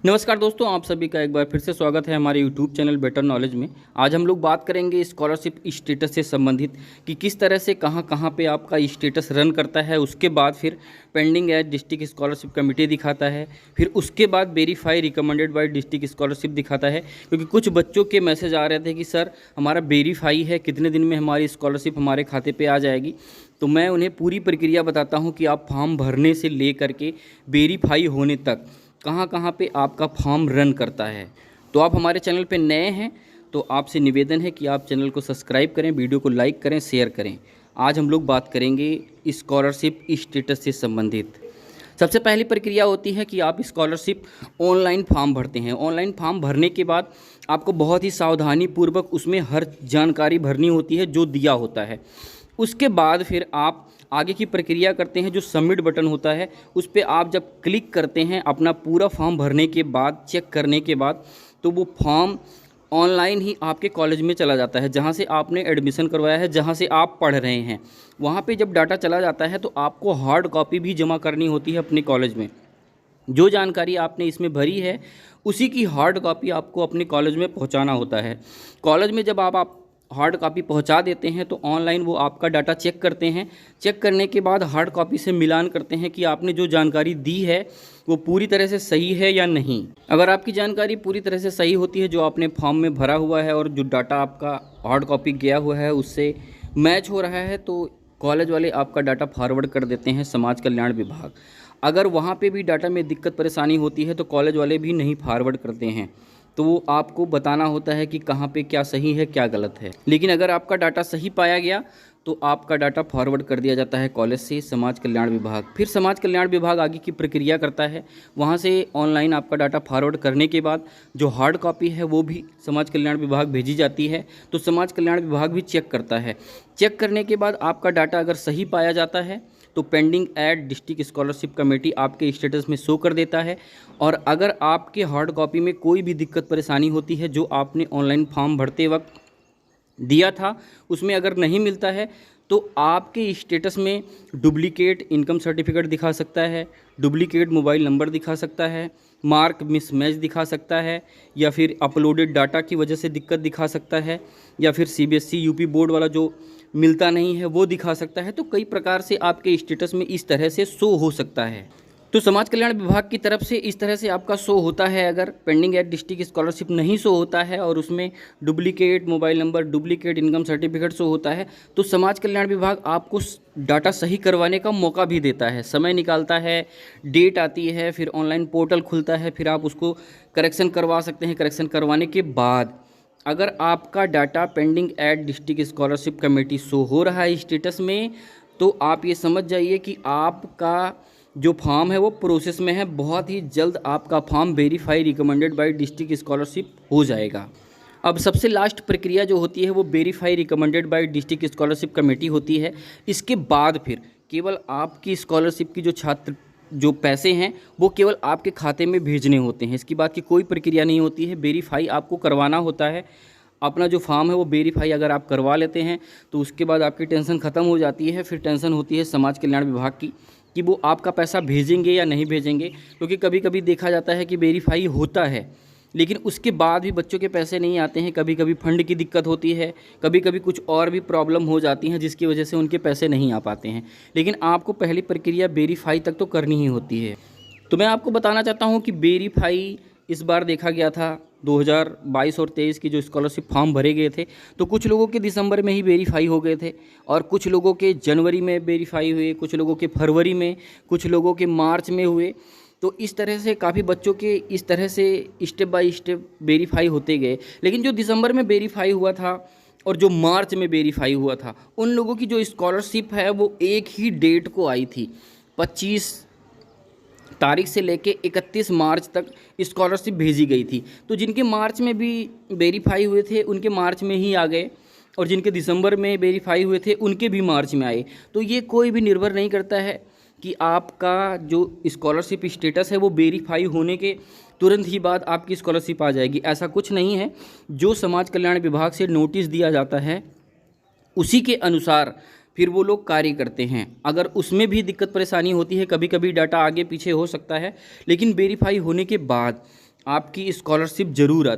नमस्कार दोस्तों, आप सभी का एक बार फिर से स्वागत है हमारे यूट्यूब चैनल बेटर नॉलेज में। आज हम लोग बात करेंगे स्कॉलरशिप स्टेटस से संबंधित कि किस तरह से कहां कहां पे आपका स्टेटस रन करता है। उसके बाद फिर pending as district scholarship committee दिखाता है, फिर उसके बाद verify recommended by district scholarship दिखाता है। क्योंकि कुछ बच्चों के मैसेज आ रहे थे कि सर हमारा वेरीफाई है, कितने दिन में हमारी स्कॉलरशिप हमारे खाते पर आ जाएगी। तो मैं उन्हें पूरी प्रक्रिया बताता हूँ कि आप फॉर्म भरने से ले करके वेरीफाई होने तक कहाँ कहाँ पे आपका फॉर्म रन करता है। तो आप हमारे चैनल पे नए हैं तो आपसे निवेदन है कि आप चैनल को सब्सक्राइब करें, वीडियो को लाइक करें, शेयर करें। आज हम लोग बात करेंगे स्कॉलरशिप स्टेटस से संबंधित। सबसे पहली प्रक्रिया होती है कि आप स्कॉलरशिप ऑनलाइन फॉर्म भरते हैं। ऑनलाइन फॉर्म भरने के बाद आपको बहुत ही सावधानी पूर्वक उसमें हर जानकारी भरनी होती है जो दिया होता है। उसके बाद फिर आप आगे की प्रक्रिया करते हैं। जो सबमिट बटन होता है उस पर आप जब क्लिक करते हैं अपना पूरा फॉर्म भरने के बाद, चेक करने के बाद, तो वो फॉर्म ऑनलाइन ही आपके कॉलेज में चला जाता है जहाँ से आपने एडमिशन करवाया है, जहाँ से आप पढ़ रहे हैं। वहाँ पे जब डाटा चला जाता है तो आपको हार्ड कॉपी भी जमा करनी होती है अपने कॉलेज में। जो जानकारी आपने इसमें भरी है उसी की हार्ड कॉपी आपको अपने कॉलेज में पहुँचाना होता है। कॉलेज में जब आप हार्ड कॉपी पहुंचा देते हैं तो ऑनलाइन वो आपका डाटा चेक करते हैं। चेक करने के बाद हार्ड कॉपी से मिलान करते हैं कि आपने जो जानकारी दी है वो पूरी तरह से सही है या नहीं। अगर आपकी जानकारी पूरी तरह से सही होती है, जो आपने फॉर्म में भरा हुआ है और जो डाटा आपका हार्ड कॉपी गया हुआ है उससे मैच हो रहा है, तो कॉलेज वाले आपका डाटा फॉरवर्ड कर देते हैं समाज कल्याण विभाग। अगर वहाँ पे भी डाटा में दिक्कत परेशानी होती है तो कॉलेज वाले भी नहीं फॉरवर्ड करते हैं। तो वो आपको बताना होता है कि कहाँ पे क्या सही है क्या गलत है। लेकिन अगर आपका डाटा सही पाया गया तो आपका डाटा फॉरवर्ड कर दिया जाता है कॉलेज से समाज कल्याण विभाग। फिर समाज कल्याण विभाग आगे की प्रक्रिया करता है। वहाँ से ऑनलाइन आपका डाटा फॉरवर्ड करने के बाद जो हार्ड कॉपी है वो भी समाज कल्याण विभाग भेजी जाती है। तो समाज कल्याण विभाग भी चेक करता है। चेक करने के बाद आपका डाटा अगर सही पाया जाता है तो pending at district scholarship committee आपके स्टेटस में शो कर देता है। और अगर आपके हार्ड कॉपी में कोई भी दिक्कत परेशानी होती है, जो आपने ऑनलाइन फॉर्म भरते वक्त दिया था उसमें अगर नहीं मिलता है, तो आपके स्टेटस में डुप्लीकेट इनकम सर्टिफिकेट दिखा सकता है, डुप्लीकेट मोबाइल नंबर दिखा सकता है, मार्क मिसमैच दिखा सकता है, या फिर अपलोडेड डाटा की वजह से दिक्कत दिखा सकता है, या फिर सीबीएसई यूपी बोर्ड वाला जो मिलता नहीं है वो दिखा सकता है। तो कई प्रकार से आपके स्टेटस में इस तरह से शो हो सकता है। तो समाज कल्याण विभाग की तरफ से इस तरह से आपका शो होता है। अगर पेंडिंग एट डिस्ट्रिक्ट स्कॉलरशिप नहीं शो होता है और उसमें duplicate mobile number, duplicate income certificate show होता है, तो समाज कल्याण विभाग आपको डाटा सही करवाने का मौका भी देता है, समय निकालता है, डेट आती है, फिर ऑनलाइन पोर्टल खुलता है, फिर आप उसको करेक्शन करवा सकते हैं। करेक्शन करवाने के बाद अगर आपका data pending at district scholarship committee show हो रहा है स्टेटस में, तो आप ये समझ जाइए कि आपका जो फॉर्म है वो प्रोसेस में है। बहुत ही जल्द आपका form verify recommended by district scholarship हो जाएगा। अब सबसे लास्ट प्रक्रिया जो होती है वो verify recommended by district scholarship committee होती है। इसके बाद फिर केवल आपकी स्कॉलरशिप की जो पैसे हैं वो केवल आपके खाते में भेजने होते हैं। इसकी बात की कोई प्रक्रिया नहीं होती है। वेरीफाई आपको करवाना होता है। अपना जो फॉर्म है वो वेरीफाई अगर आप करवा लेते हैं तो उसके बाद आपकी टेंशन ख़त्म हो जाती है। फिर टेंशन होती है समाज कल्याण विभाग की कि वो आपका पैसा भेजेंगे या नहीं भेजेंगे। क्योंकि कभी कभी देखा जाता है कि वेरीफाई होता है लेकिन उसके बाद भी बच्चों के पैसे नहीं आते हैं। कभी कभी फंड की दिक्कत होती है, कभी कभी कुछ और भी प्रॉब्लम हो जाती हैं जिसकी वजह से उनके पैसे नहीं आ पाते हैं। लेकिन आपको पहली प्रक्रिया वेरीफाई तक तो करनी ही होती है। तो मैं आपको बताना चाहता हूँ कि वेरीफाई इस बार देखा गया था 2022 और 23 की जो स्कॉलरशिप फॉर्म भरे गए थे, तो कुछ लोगों के दिसंबर में ही वेरीफाई हो गए थे और कुछ लोगों के जनवरी में वेरीफाई हुए, कुछ लोगों के फरवरी में, कुछ लोगों के मार्च में हुए। तो इस तरह से काफ़ी बच्चों के इस तरह से स्टेप बाय स्टेप वेरीफाई होते गए। लेकिन जो दिसंबर में वेरीफाई हुआ था और जो मार्च में वेरीफाई हुआ था, उन लोगों की जो स्कॉलरशिप है वो एक ही डेट को आई थी। 25 तारीख से लेके 31 मार्च तक स्कॉलरशिप भेजी गई थी। तो जिनके मार्च में भी वेरीफाई हुए थे उनके मार्च में ही आ गए, और जिनके दिसंबर में वेरीफाई हुए थे उनके भी मार्च में आए। तो ये कोई भी निर्भर नहीं करता है कि आपका जो स्कॉलरशिप स्टेटस है वो वेरीफाई होने के तुरंत ही बाद आपकी स्कॉलरशिप आ जाएगी, ऐसा कुछ नहीं है। जो समाज कल्याण विभाग से नोटिस दिया जाता है उसी के अनुसार फिर वो लोग कार्य करते हैं। अगर उसमें भी दिक्कत परेशानी होती है, कभी कभी डाटा आगे पीछे हो सकता है, लेकिन वेरीफाई होने के बाद आपकी स्कॉलरशिप ज़रूर आती है।